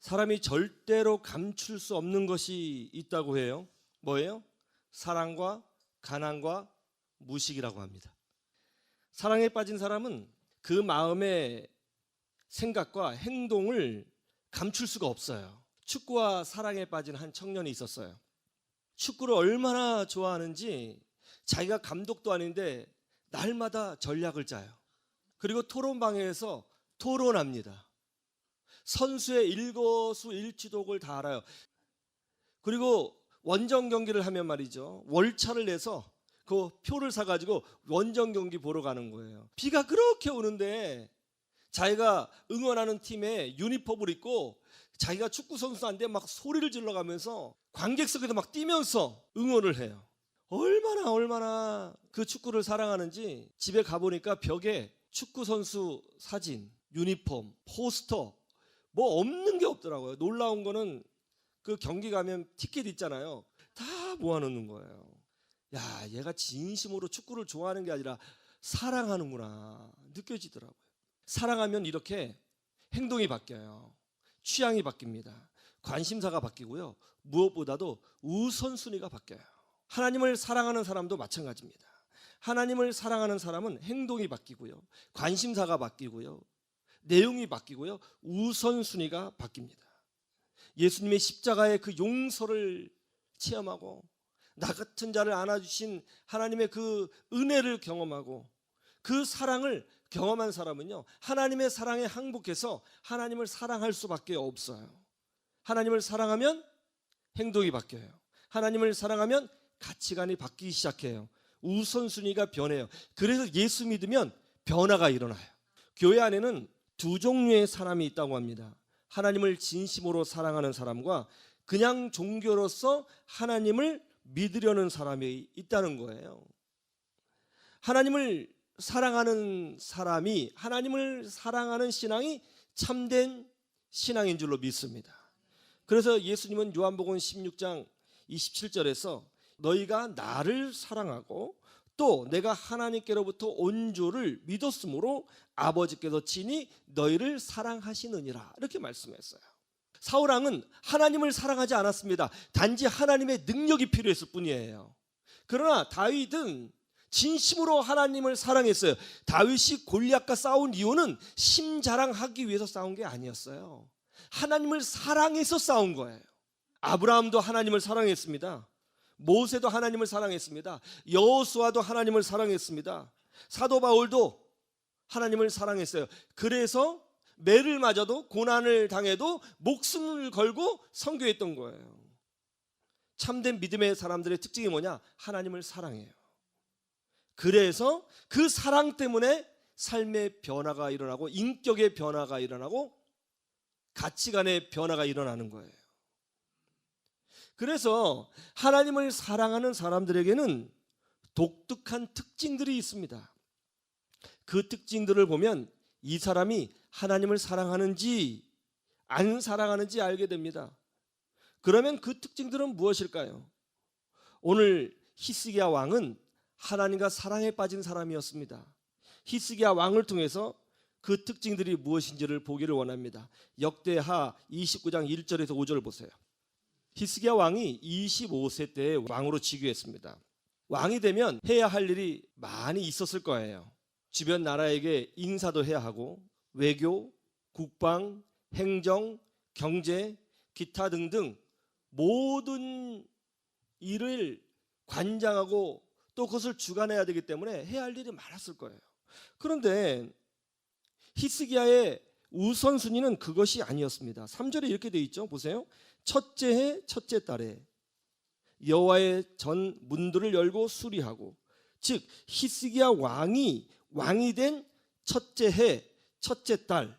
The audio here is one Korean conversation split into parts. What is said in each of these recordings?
사람이 절대로 감출 수 없는 것이 있다고 해요. 뭐예요? 사랑과 가난과 무식이라고 합니다. 사랑에 빠진 사람은 그 마음의 생각과 행동을 감출 수가 없어요. 축구와 사랑에 빠진 한 청년이 있었어요. 축구를 얼마나 좋아하는지 자기가 감독도 아닌데 날마다 전략을 짜요. 그리고 토론방에서 토론합니다. 선수의 일거수일투족을 다 알아요. 그리고 원정 경기를 하면 말이죠, 월차를 내서 그 표를 사가지고 원정 경기 보러 가는 거예요. 비가 그렇게 오는데 자기가 응원하는 팀의 유니폼을 입고 자기가 축구 선수한테 막 소리를 질러가면서 관객석에서 막 뛰면서 응원을 해요. 얼마나 그 축구를 사랑하는지 집에 가보니까 벽에 축구 선수 사진, 유니폼, 포스터 뭐 없는 게 없더라고요. 놀라운 거는 그 경기 가면 티켓 있잖아요. 다 모아놓는 거예요. 야, 얘가 진심으로 축구를 좋아하는 게 아니라 사랑하는구나 느껴지더라고요. 사랑하면 이렇게 행동이 바뀌어요. 취향이 바뀝니다. 관심사가 바뀌고요. 무엇보다도 우선순위가 바뀌어요. 하나님을 사랑하는 사람도 마찬가지입니다. 하나님을 사랑하는 사람은 행동이 바뀌고요. 관심사가 바뀌고요. 내용이 바뀌고요. 우선순위가 바뀝니다. 예수님의 십자가의 그 용서를 체험하고 나 같은 자를 안아주신 하나님의 그 은혜를 경험하고 그 사랑을 경험한 사람은요, 하나님의 사랑에 항복해서 하나님을 사랑할 수밖에 없어요. 하나님을 사랑하면 행동이 바뀌어요. 하나님을 사랑하면 가치관이 바뀌기 시작해요. 우선순위가 변해요. 그래서 예수 믿으면 변화가 일어나요. 교회 안에는 두 종류의 사람이 있다고 합니다. 하나님을 진심으로 사랑하는 사람과 그냥 종교로서 하나님을 믿으려는 사람이 있다는 거예요. 하나님을 사랑하는 사람이 하나님을 사랑하는 신앙이 참된 신앙인 줄로 믿습니다. 그래서 예수님은 요한복음 16장 27절에서 너희가 나를 사랑하고 또 내가 하나님께로부터 온 줄을 믿었으므로 아버지께서 친히 너희를 사랑하시느니라 이렇게 말씀했어요. 사울왕은 하나님을 사랑하지 않았습니다. 단지 하나님의 능력이 필요했을 뿐이에요. 그러나 다윗은 진심으로 하나님을 사랑했어요. 다윗이 골리앗과 싸운 이유는 심자랑하기 위해서 싸운 게 아니었어요. 하나님을 사랑해서 싸운 거예요. 아브라함도 하나님을 사랑했습니다. 모세도 하나님을 사랑했습니다. 여호수아도 하나님을 사랑했습니다. 사도 바울도 하나님을 사랑했어요. 그래서 매를 맞아도 고난을 당해도 목숨을 걸고 선교했던 거예요. 참된 믿음의 사람들의 특징이 뭐냐? 하나님을 사랑해요. 그래서 그 사랑 때문에 삶의 변화가 일어나고 인격의 변화가 일어나고 가치관의 변화가 일어나는 거예요. 그래서 하나님을 사랑하는 사람들에게는 독특한 특징들이 있습니다. 그 특징들을 보면 이 사람이 하나님을 사랑하는지 안 사랑하는지 알게 됩니다. 그러면 그 특징들은 무엇일까요? 오늘 히스기야 왕은 하나님과 사랑에 빠진 사람이었습니다. 히스기야 왕을 통해서 그 특징들이 무엇인지를 보기를 원합니다. 역대하 29장 1절에서 5절을 보세요. 히스기야 왕이 25세 때 왕으로 즉위했습니다. 왕이 되면 해야 할 일이 많이 있었을 거예요. 주변 나라에게 인사도 해야 하고 외교, 국방, 행정, 경제, 기타 등등 모든 일을 관장하고 또 그것을 주관해야 되기 때문에 해야 할 일이 많았을 거예요. 그런데 히스기야의 우선순위는 그것이 아니었습니다. 3절에 이렇게 되어 있죠. 보세요. 첫째 해 첫째 달에 여호와의 전 문들을 열고 수리하고, 즉 히스기야 왕이 된 첫째 해 첫째 달,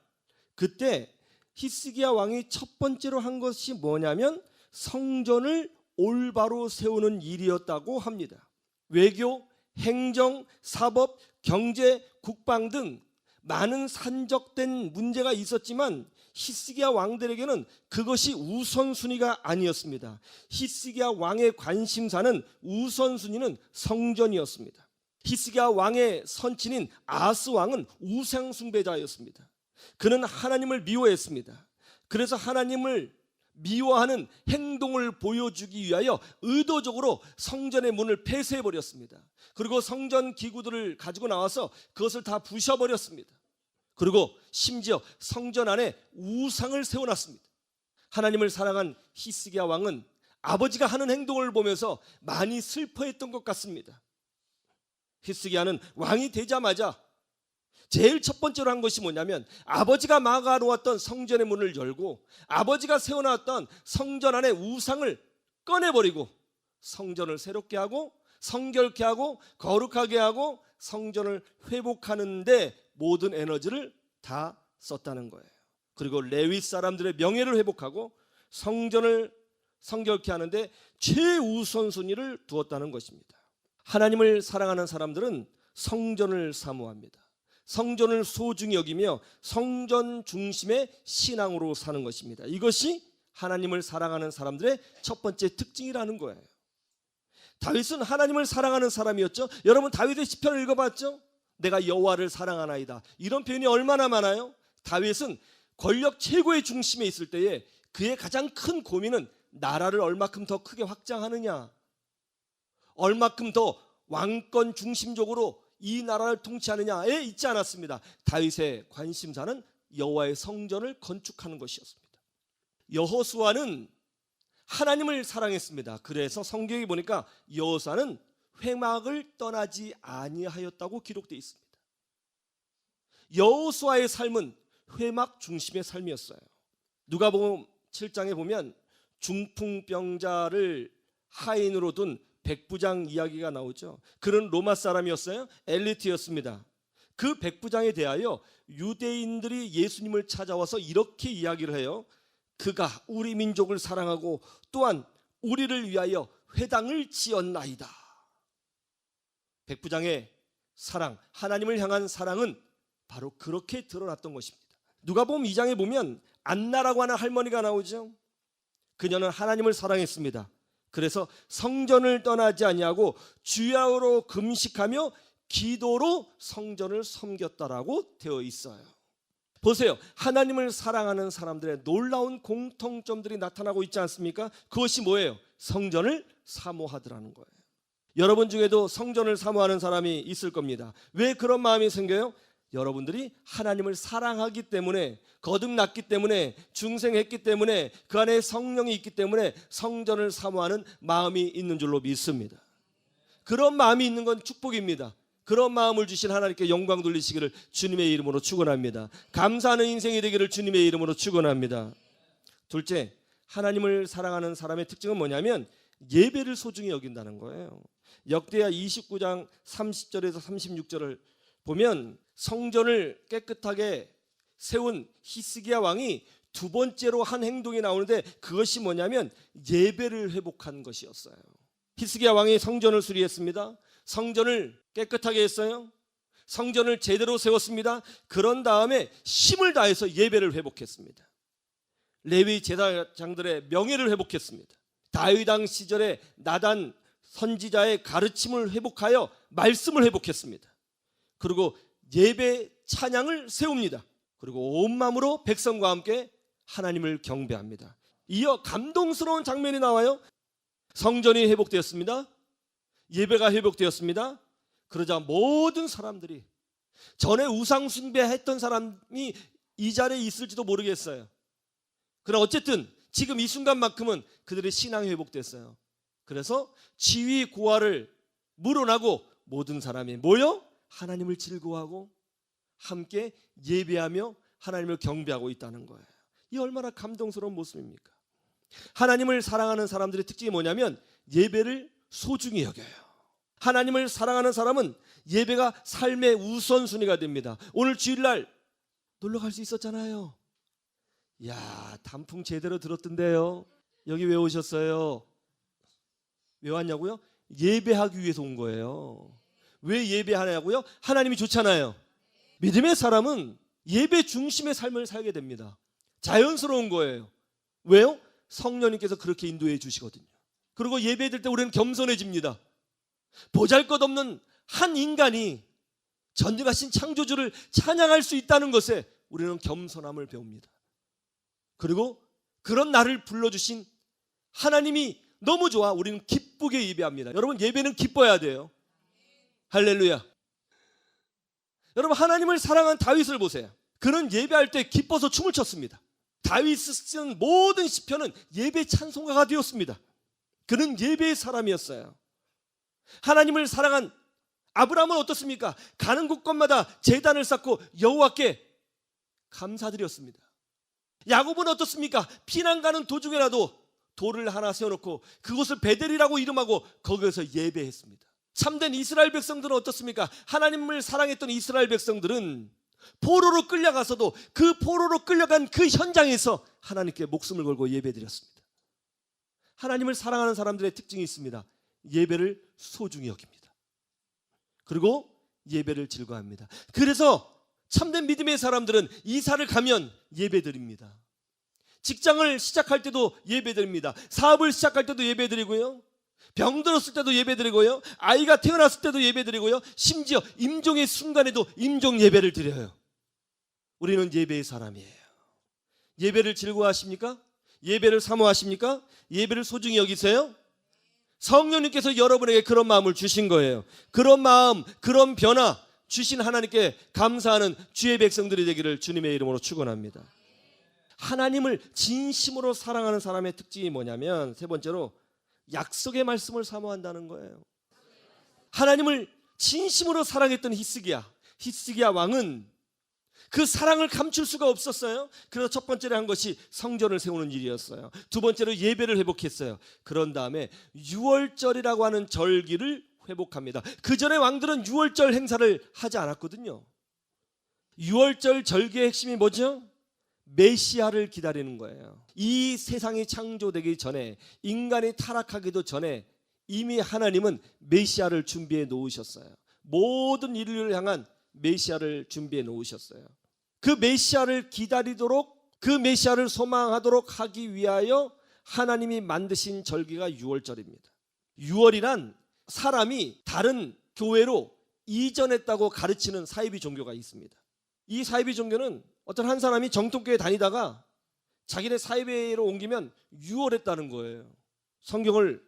그때 히스기야 왕이 첫 번째로 한 것이 뭐냐면 성전을 올바로 세우는 일이었다고 합니다. 외교, 행정, 사법, 경제, 국방 등 많은 산적된 문제가 있었지만 히스기야 왕들에게는 그것이 우선순위가 아니었습니다. 히스기야 왕의 관심사는 우선순위는 성전이었습니다. 히스기야 왕의 선친인 아스 왕은 우상 숭배자였습니다. 그는 하나님을 미워했습니다. 그래서 하나님을 미워하는 행동을 보여주기 위하여 의도적으로 성전의 문을 폐쇄해 버렸습니다. 그리고 성전 기구들을 가지고 나와서 그것을 다 부셔버렸습니다. 그리고 심지어 성전 안에 우상을 세워놨습니다. 하나님을 사랑한 히스기야 왕은 아버지가 하는 행동을 보면서 많이 슬퍼했던 것 같습니다. 히스기야는 왕이 되자마자 제일 첫 번째로 한 것이 뭐냐면 아버지가 막아놓았던 성전의 문을 열고 아버지가 세워놨던 성전 안에 우상을 꺼내버리고 성전을 새롭게 하고 성결케 하고 거룩하게 하고 성전을 회복하는데 모든 에너지를 다 썼다는 거예요. 그리고 레위 사람들의 명예를 회복하고 성전을 성결케 하는데 최우선순위를 두었다는 것입니다. 하나님을 사랑하는 사람들은 성전을 사모합니다. 성전을 소중히 여기며 성전 중심의 신앙으로 사는 것입니다. 이것이 하나님을 사랑하는 사람들의 첫 번째 특징이라는 거예요. 다윗은 하나님을 사랑하는 사람이었죠. 여러분 다윗의 시편을 읽어봤죠? 내가 여호와를 사랑하나이다. 이런 표현이 얼마나 많아요? 다윗은 권력 최고의 중심에 있을 때에 그의 가장 큰 고민은 나라를 얼마큼 더 크게 확장하느냐, 얼마큼 더 왕권 중심적으로 이 나라를 통치하느냐에 있지 않았습니다. 다윗의 관심사는 여호와의 성전을 건축하는 것이었습니다. 여호수아는 하나님을 사랑했습니다. 그래서 성경에 보니까 여호수아는 회막을 떠나지 아니하였다고 기록되어 있습니다. 여호수아의 삶은 회막 중심의 삶이었어요. 누가복음 7장에 보면 중풍병자를 하인으로 둔 백부장 이야기가 나오죠. 그는 로마 사람이었어요. 엘리트였습니다. 그 백부장에 대하여 유대인들이 예수님을 찾아와서 이렇게 이야기를 해요. 그가 우리 민족을 사랑하고 또한 우리를 위하여 회당을 지었나이다. 백부장의 사랑, 하나님을 향한 사랑은 바로 그렇게 드러났던 것입니다. 누가복음 2장에 보면 안나라고 하는 할머니가 나오죠. 그녀는 하나님을 사랑했습니다. 그래서 성전을 떠나지 아니하고 주야로 금식하며 기도로 성전을 섬겼다라고 되어 있어요. 보세요. 하나님을 사랑하는 사람들의 놀라운 공통점들이 나타나고 있지 않습니까? 그것이 뭐예요? 성전을 사모하더라는 거예요. 여러분 중에도 성전을 사모하는 사람이 있을 겁니다. 왜 그런 마음이 생겨요? 여러분들이 하나님을 사랑하기 때문에, 거듭났기 때문에, 중생했기 때문에, 그 안에 성령이 있기 때문에 성전을 사모하는 마음이 있는 줄로 믿습니다. 그런 마음이 있는 건 축복입니다. 그런 마음을 주신 하나님께 영광 돌리시기를 주님의 이름으로 축원합니다. 감사하는 인생이 되기를 주님의 이름으로 축원합니다. 둘째, 하나님을 사랑하는 사람의 특징은 뭐냐면 예배를 소중히 여긴다는 거예요. 역대하 29장 30절에서 36절을 보면 성전을 깨끗하게 세운 히스기야 왕이 두 번째로 한 행동이 나오는데 그것이 뭐냐면 예배를 회복한 것이었어요. 히스기야 왕이 성전을 수리했습니다. 성전을 깨끗하게 했어요. 성전을 제대로 세웠습니다. 그런 다음에 힘을 다해서 예배를 회복했습니다. 레위 제사장들의 명예를 회복했습니다. 다윗 왕 시절에 나단 선지자의 가르침을 회복하여 말씀을 회복했습니다. 그리고 예배 찬양을 세웁니다. 그리고 온 마음으로 백성과 함께 하나님을 경배합니다. 이어 감동스러운 장면이 나와요. 성전이 회복되었습니다. 예배가 회복되었습니다. 그러자 모든 사람들이, 전에 우상 숭배했던 사람이 이 자리에 있을지도 모르겠어요. 그러나 어쨌든 지금 이 순간만큼은 그들의 신앙이 회복됐어요. 그래서 지위 고하를 물어나고 모든 사람이 모여 하나님을 즐거워하고 함께 예배하며 하나님을 경배하고 있다는 거예요. 이 얼마나 감동스러운 모습입니까? 하나님을 사랑하는 사람들의 특징이 뭐냐면 예배를 소중히 여겨요. 하나님을 사랑하는 사람은 예배가 삶의 우선순위가 됩니다. 오늘 주일날 놀러 갈 수 있었잖아요. 야, 단풍 제대로 들었던데요. 여기 왜 오셨어요? 왜 왔냐고요? 예배하기 위해서 온 거예요. 왜 예배하냐고요? 하나님이 좋잖아요. 믿음의 사람은 예배 중심의 삶을 살게 됩니다. 자연스러운 거예요. 왜요? 성령님께서 그렇게 인도해 주시거든요. 그리고 예배드릴 때 우리는 겸손해집니다. 보잘것없는 한 인간이 전능하신 창조주를 찬양할 수 있다는 것에 우리는 겸손함을 배웁니다. 그리고 그런 나를 불러주신 하나님이 너무 좋아 우리는 기쁘게 예배합니다. 여러분, 예배는 기뻐야 돼요. 할렐루야. 여러분, 하나님을 사랑한 다윗을 보세요. 그는 예배할 때 기뻐서 춤을 췄습니다. 다윗이 쓴 모든 시편은 예배 찬송가가 되었습니다. 그는 예배의 사람이었어요. 하나님을 사랑한 아브라함은 어떻습니까? 가는 곳곳마다 제단을 쌓고 여호와께 감사드렸습니다. 야곱은 어떻습니까? 피난 가는 도중에라도 돌을 하나 세워놓고 그곳을 베델이라고 이름하고 거기에서 예배했습니다. 참된 이스라엘 백성들은 어떻습니까? 하나님을 사랑했던 이스라엘 백성들은 포로로 끌려가서도 그 포로로 끌려간 그 현장에서 하나님께 목숨을 걸고 예배드렸습니다. 하나님을 사랑하는 사람들의 특징이 있습니다. 예배를 소중히 여깁니다. 그리고 예배를 즐거워합니다. 그래서 참된 믿음의 사람들은 이사를 가면 예배드립니다. 직장을 시작할 때도 예배드립니다. 사업을 시작할 때도 예배드리고요, 병들었을 때도 예배드리고요, 아이가 태어났을 때도 예배드리고요, 심지어 임종의 순간에도 임종 예배를 드려요. 우리는 예배의 사람이에요. 예배를 즐거워하십니까? 예배를 사모하십니까? 예배를 소중히 여기세요? 성령님께서 여러분에게 그런 마음을 주신 거예요. 그런 마음, 그런 변화 주신 하나님께 감사하는 주의 백성들이 되기를 주님의 이름으로 축원합니다. 하나님을 진심으로 사랑하는 사람의 특징이 뭐냐면, 세 번째로 약속의 사모한다는 거예요. 하나님을 진심으로 사랑했던 히스기야 왕은 그 사랑을 감출 수가 없었어요. 그래서 첫 번째로 한 것이 성전을 세우는 일이었어요. 두 번째로 예배를 회복했어요. 그런 다음에 유월절이라고 하는 절기를 회복합니다. 그 전에 왕들은 유월절 행사를 하지 않았거든요. 유월절 절기의 핵심이 뭐죠? 메시아를 기다리는 거예요. 이 세상이 창조되기 전에, 인간이 타락하기도 전에 이미 하나님은 메시아를 준비해 놓으셨어요. 모든 인류를 향한 메시아를 준비해 놓으셨어요. 그 메시아를 기다리도록, 그 메시아를 소망하도록 하기 위하여 하나님이 만드신 절기가 유월절입니다. 유월이란 사람이 다른 교회로 이전했다고 가르치는 사이비 종교가 있습니다. 이 사이비 종교는 어떤 한 사람이 정통교회 다니다가 자기네 사이비로 옮기면 유월했다는 거예요. 성경을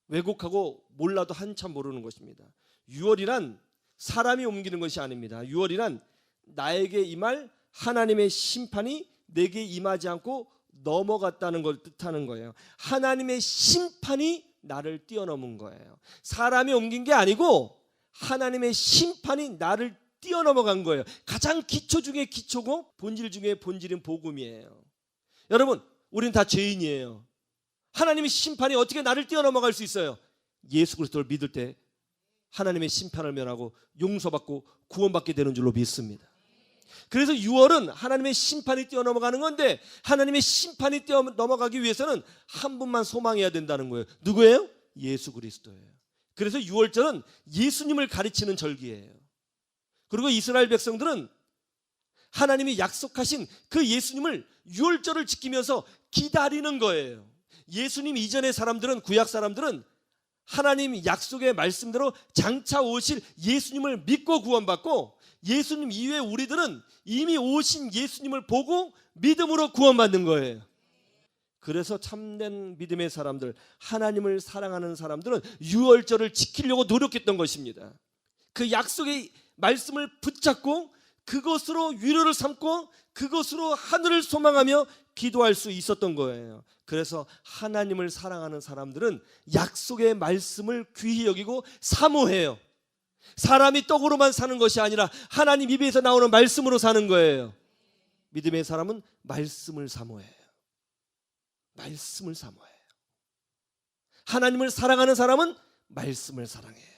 왜곡하고 몰라도 한참 모르는 것입니다. 유월이란 사람이 옮기는 것이 아닙니다. 유월이란 나에게 임할 하나님의 심판이 내게 임하지 않고 넘어갔다는 걸 뜻하는 거예요. 하나님의 심판이 나를 뛰어넘은 거예요. 사람이 옮긴 게 아니고 하나님의 심판이 나를 뛰어넘어간 거예요. 가장 기초 중에 기초고 본질 중에 본질인 복음이에요. 여러분, 우린 다 죄인이에요. 하나님의 심판이 어떻게 나를 뛰어넘어갈 수 있어요? 예수 그리스도를 믿을 때 하나님의 심판을 면하고 용서받고 구원받게 되는 줄로 믿습니다. 그래서 유월은 하나님의 심판이 뛰어넘어가는 건데, 하나님의 심판이 뛰어넘어가기 위해서는 한 분만 소망해야 된다는 거예요. 누구예요? 예수 그리스도예요. 그래서 유월절은 예수님을 가르치는 절기예요. 그리고 이스라엘 백성들은 하나님이 약속하신 그 예수님을 유월절을 지키면서 기다리는 거예요. 예수님 이전의 사람들은, 구약 사람들은 하나님 약속의 말씀대로 장차 오실 예수님을 믿고 구원받고, 예수님 이외에 우리들은 이미 오신 예수님을 보고 믿음으로 구원받는 거예요. 그래서 참된 믿음의 사람들, 하나님을 사랑하는 사람들은 유월절을 지키려고 노력했던 것입니다. 그 약속의 말씀을 붙잡고 그것으로 위로를 삼고 그것으로 하늘을 소망하며 기도할 수 있었던 거예요. 그래서 하나님을 사랑하는 사람들은 약속의 말씀을 귀히 여기고 사모해요. 사람이 떡으로만 사는 것이 아니라 하나님 입에서 나오는 말씀으로 사는 거예요. 믿음의 사람은 말씀을 사모해요. 말씀을 사모해요. 하나님을 사랑하는 사람은 말씀을 사랑해요.